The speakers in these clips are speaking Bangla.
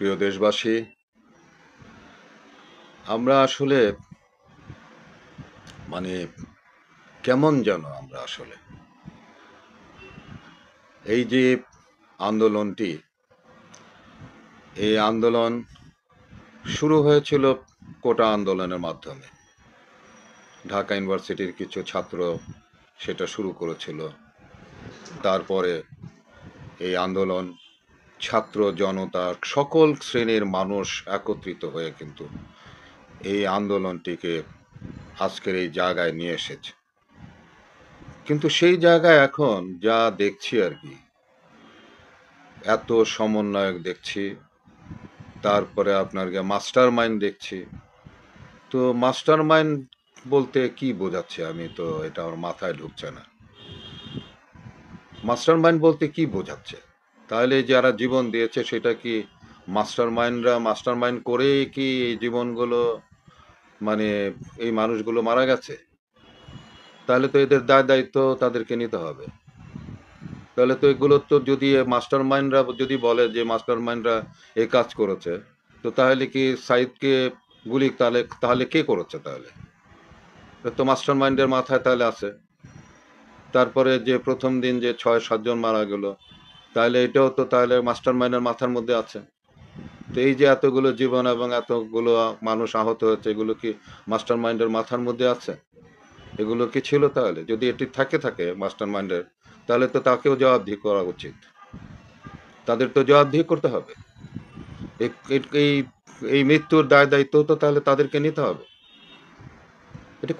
প্রিয় দেশবাসী, আমরা আসলে মানে কেমন যেন আমরা আসলে এই যে আন্দোলনটি, এই আন্দোলন শুরু হয়েছিল কোটা আন্দোলনের মাধ্যমে। ঢাকা ইউনিভার্সিটির কিছু ছাত্র সেটা শুরু করেছিল। তারপরে এই আন্দোলন ছাত্র জনতা সকল শ্রেণীর মানুষ একত্রিত হয়ে কিন্তু এই আন্দোলনটিকে আজকের এই জায়গায় নিয়ে এসেছে। কিন্তু সেই জায়গায় এখন যা দেখছি আর কি, এত সমন্বয়ক দেখছি, তারপরে আপনার মাস্টার মাইন্ড দেখছি। তো মাস্টার মাইন্ড বলতে কি বোঝাচ্ছে, আমি তো এটা আমার মাথায় ঢুকছে না। মাস্টার মাইন্ড বলতে কি বোঝাচ্ছে? তাহলে যারা জীবন দিয়েছে সেটা কি মাস্টার মাইন্ড করেই কি এই জীবনগুলো, মানে এই মানুষগুলো মারা গেছে? তাহলে তো এদের দায় দায়িত্ব তাদেরকে নিতে হবে। তাহলে তো এগুলো তো, যদি মাস্টার মাইন্ডরা যদি বলে যে মাস্টার মাইন্ডরা এই কাজ করেছে, তো তাহলে কি সাইদকে গুলি তাহলে তাহলে কে করেছে? তাহলে তো মাস্টার মাইন্ডের মাথায় তাহলে আছে। তারপরে যে প্রথম দিন যে 6-7 জন মারা গেল, তাহলে এটাও তো তাহলে মাস্টার মাইন্ডের মাথার মধ্যে আছে। তো এই যে এতগুলো জীবন এবং এতগুলো মানুষ আহত হয়েছে, এগুলো কি মাস্টার মাইন্ডের মাথার মধ্যে আছে? এগুলো কি ছিল? তাহলে যদি এটি থাকে মাস্টার মাইন্ডের, তাহলে তো তাকেও জবাবদিহি করা উচিত। তাদের তো জবাবদিহি করতে হবে। এই এই মৃত্যুর দায় দায়িত্ব তো তাহলে তাদেরকে নিতে হবে। এটা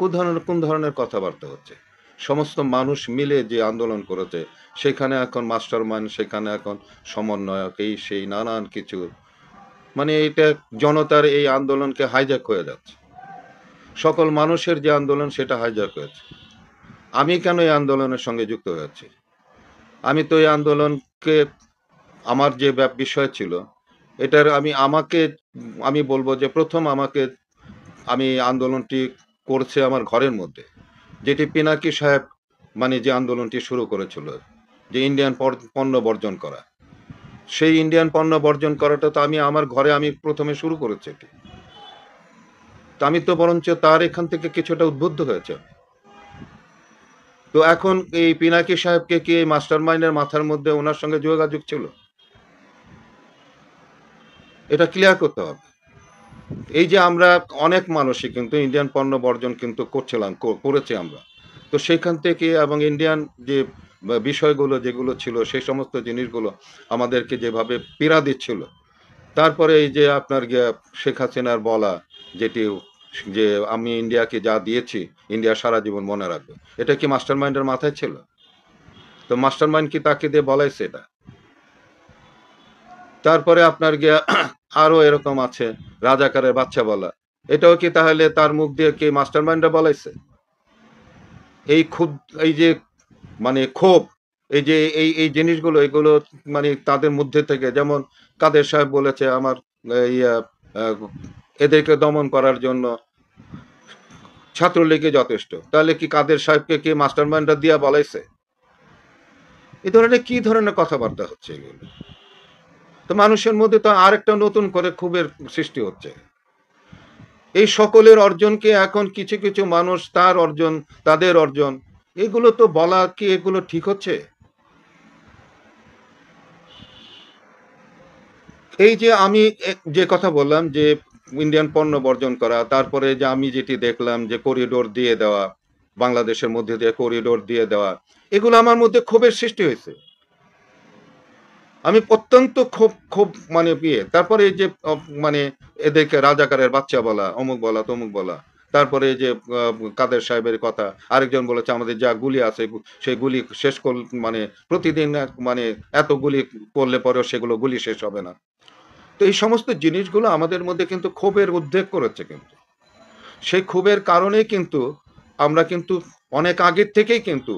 কোন ধরনের কথাবার্তা হচ্ছে? সমস্ত মানুষ মিলে যে আন্দোলন করেছে, সেখানে এখন মাস্টার মাইন্ড, সেখানে এখন সমন্বয়ক, এই সেই নানান কিছু, মানে এটা জনতার এই আন্দোলনকে হাইজ্যাক হয়ে যাচ্ছে। সকল মানুষের যে আন্দোলন সেটা হাইজ্যাক হয়েছে। আমি কেন এই আন্দোলনের সঙ্গে যুক্ত হয়েছি? আমি তো এই আন্দোলনকে, আমার যে বিষয় ছিল এটার, আমি বলবো যে প্রথম আমি আন্দোলনটি করছে আমার ঘরের মধ্যে, যেটি পিনাকি সাহেব মানে যে আন্দোলনটি শুরু করেছিল, যে ইন্ডিয়ান পণ্য বর্জন করা, সেই ইন্ডিয়ান পণ্য বর্জন করাটা তো আমি আমার ঘরে আমি প্রথমে শুরু করেছি এটি। তো আমি তো বরঞ্চ তার এখান থেকে কিছুটা উদ্বুদ্ধ হয়েছে। তো এখন এই পিনাকি সাহেবকে কি এই মাস্টার মাইন্ডের মাথার মধ্যে ওনার সঙ্গে যোগাযোগ ছিল? এটা ক্লিয়ার করতে হবে। এই যে আমরা অনেক মানুষই কিন্তু ইন্ডিয়ান পণ্য বর্জন কিন্তু করেছি আমরা। তো সেখান থেকে এবং ইন্ডিয়ান যে বিষয়গুলো যেগুলো ছিল, সেই সমস্ত জিনিসগুলো আমাদেরকে যেভাবে পীড়া দিচ্ছিল, তারপরে এই যে আপনার শেখ হাসিনার বলা, যেটি যে আমি ইন্ডিয়াকে যা দিয়েছি ইন্ডিয়া সারা জীবন মনে রাখবে, এটা কি মাস্টার মাইন্ডের মাথায় ছিল? তো মাস্টার মাইন্ড কি তাকে দিয়ে বলাইছে এটা? তারপরে আপনার আরো এরকম আছে, রাজাকারের বাচ্চা বলা, এটাও কি তাহলে তার মুখ দিয়ে কি মাস্টার মাইন্ডরা বলাইছে? এই ক্ষুদ এই যে মানে ক্ষোভ, এই যে এই জিনিসগুলো, এগুলো মানে তাদের মধ্যে থেকে, যেমন কাদের সাহেব বলেছে আমার ইয়া আহ, এদেরকে দমন করার জন্য ছাত্রলীগে যথেষ্ট, তাহলে কি কাদের সাহেবকে কি মাস্টার মাইন্ডরা দিয়া বলাইছে? এই ধরনের কি ধরনের কথাবার্তা হচ্ছে এগুলো? তো মানুষের মধ্যে তো আরেকটা নতুন করে ক্ষোভের সৃষ্টি হচ্ছে। এই সকলের অর্জনকে এখন কিছু কিছু মানুষ তার অর্জন, তাদের অর্জন, এগুলো তো বলা কি এগুলো ঠিক হচ্ছে? এই যে আমি যে কথা বললাম যে ইন্ডিয়ান পণ্য বর্জন করা, তারপরে যে আমি যেটি দেখলাম যে করিডোর দিয়ে দেওয়া, বাংলাদেশের মধ্যে দিয়ে করিডোর দিয়ে দেওয়া, এগুলো আমার মধ্যে ক্ষোভের সৃষ্টি হয়েছে। আমি অত্যন্ত ক্ষোভ ক্ষোভ মানে তারপরে এই যে মানে এদেরকে রাজাকারের বাচ্চা বলা, অমুক বলা, তমুক বলা, তারপরে এই যে কাদের সাহেবের কথা, আরেকজন বলেছে আমাদের যা গুলি আছে সেই গুলি শেষ মানে প্রতিদিন মানে এত গুলি করলে পরেও সেগুলো গুলি শেষ হবে না। তো এই সমস্ত জিনিসগুলো আমাদের মধ্যে কিন্তু ক্ষোভের উদ্রেক করেছে। কিন্তু সেই ক্ষোভের কারণেই কিন্তু আমরা কিন্তু অনেক আগের থেকেই কিন্তু,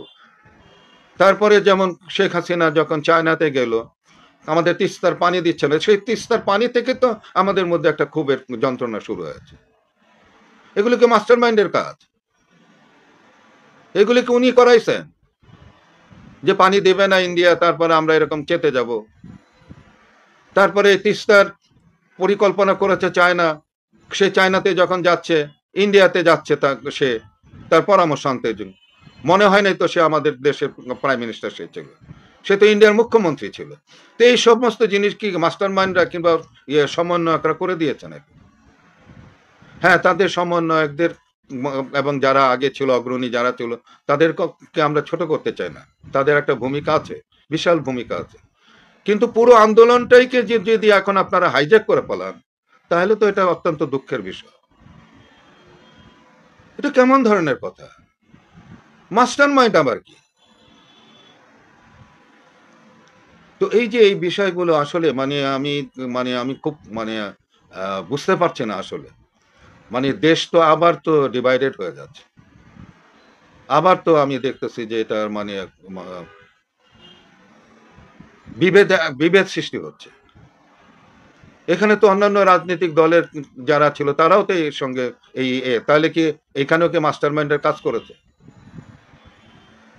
তারপরে যেমন শেখ হাসিনা যখন চায়নাতে গেল, আমাদের তিস্তার পানি দিচ্ছে না, সেই তিস্তার পানি থেকে তো আমাদের মধ্যে একটা ক্ষোভের যন্ত্রণা শুরু হয়েছে। এগুলো কি মাস্টার মাইন্ডের কাজ? এগুলি কি উনি করাইছেন যে পানি দেবে না ইন্ডিয়া, তারপরে আমরা এরকম চেতে যাব? তারপরে তিস্তার পরিকল্পনা করেছে চায়না, সে চায়নাতে যখন যাচ্ছে, ইন্ডিয়াতে যাচ্ছে, সে তার পরামর্শ আনতে জন্য। মনে হয় নাই তো সে আমাদের দেশের প্রাইম মিনিস্টার সে ছিল, সে তো ইন্ডিয়ার মুখ্যমন্ত্রী ছিল। তো এই সমস্ত জিনিস কি মাস্টার মাইন্ডরা কিংবা সমন্বয়করা করে দিয়েছে নাকি? হ্যাঁ, তাদের সমন্বয়কদের এবং যারা আগে ছিল, অগ্রণী যারা ছিল, তাদেরকে আমরা ছোট করতে চাই না। তাদের একটা ভূমিকা আছে, বিশাল ভূমিকা আছে। কিন্তু পুরো আন্দোলনটাইকে যদি এখন আপনারা হাইজ্যাক করে ফেলান, তাহলে তো এটা অত্যন্ত দুঃখের বিষয়। এটা কেমন ধরনের কথা? মাস্টার মাইন্ড আবার কি? তো এই যে এই বিষয়গুলো আসলে আমি খুব বুঝতে পারছি না আসলে। দেশ তো আবার তো ডিভাইডেড হয়ে যাচ্ছে। আবার তো আমি দেখতেছি যে এটার বিভেদ বিভেদ সৃষ্টি হচ্ছে। এখানে তো অন্যান্য রাজনৈতিক দলের যারা ছিল তারাও তো এর সঙ্গে তাহলে কি এখানেও কি মাস্টারমাইন্ডের কাজ করেছে?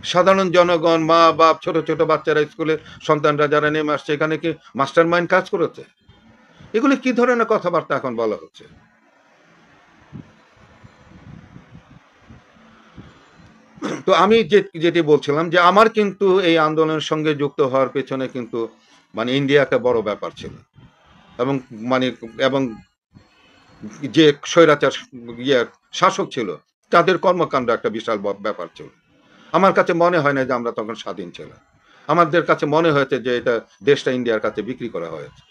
সাধারণ জনগণ, মা বাপ, ছোট ছোট বাচ্চারা, স্কুলে সন্তানরা যারা নেমে আসছে, এখানে কি মাস্টারমাইন্ড কাজ করেছে? এগুলি কি ধরনের কথাবার্তা এখন বলা হচ্ছে? তো আমি যেটি বলছিলাম যে আমার কিন্তু এই আন্দোলনের সঙ্গে যুক্ত হওয়ার পেছনে কিন্তু ইন্ডিয়া একটা বড় ব্যাপার ছিল, এবং মানে এবং যে স্বৈরাচার শাসক ছিল তাদের কর্মকাণ্ড একটা বিশাল ব্যাপার ছিল। আমার কাছে মনে হয় না যে আমরা তখন স্বাধীন ছিলাম। আমাদের কাছে মনে হয়েছে যে এটা দেশটা ইন্ডিয়ার কাছে বিক্রি করা হয়েছে।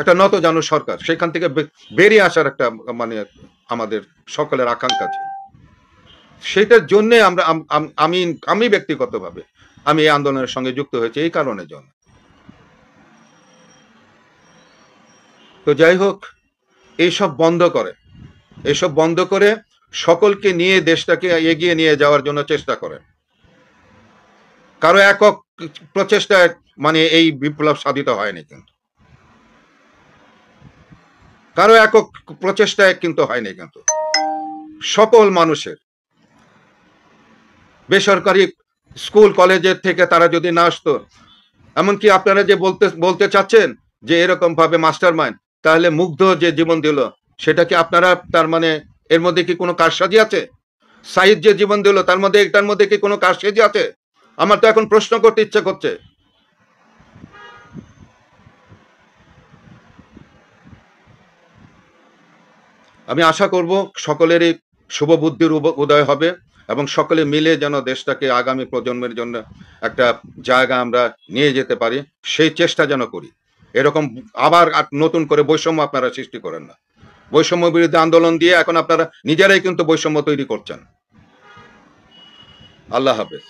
একটা নতজানু সরকার, সেখান থেকে বেরিয়ে আসার একটা আমাদের সকলের আকাঙ্ক্ষা ছিল। সেটার জন্যে আমি ব্যক্তিগতভাবে আমি এই আন্দোলনের সঙ্গে যুক্ত হয়েছি এই কারণের জন্য। তো যাই হোক, এইসব বন্ধ করে সকলকে নিয়ে দেশটাকে এগিয়ে নিয়ে যাওয়ার জন্য চেষ্টা করেন। কারো একক প্রচেষ্টায় এই বিপ্লব সাধিত হয়নি, কিন্তু কারো একক প্রচেষ্টায় কিন্তু হয়নি, কিন্তু সকল মানুষের, বেসরকারি স্কুল কলেজের থেকে তারা যদি না আসতো, এমনকি আপনারা যে বলতে চাচ্ছেন যে এরকম ভাবে মাস্টার মাইন্ড, তাহলে মুগ্ধ যে জীবন দিল, সেটা কি আপনারা এর মধ্যে কি কোনো কারসাজি আছে? সাইদ যে জীবন দিল, এটার মধ্যে কি কোনো কারসাজি আছে? আমার তো এখন প্রশ্ন করতে ইচ্ছে করছে। আমি আশা করব সকলেরই শুভ বুদ্ধির উদয় হবে, এবং সকলে মিলে যেন দেশটাকে আগামী প্রজন্মের জন্য একটা জায়গা আমরা নিয়ে যেতে পারি, সেই চেষ্টা যেন করি। এরকম আবার নতুন করে বৈষম্য আপনারা সৃষ্টি করেন না। বৈষম্য বিরুদ্ধে আন্দোলন দিয়ে এখন আপনারা নিজেরাই কিন্তু বৈষম্য তৈরি করছেন। আল্লাহ হাফেজ।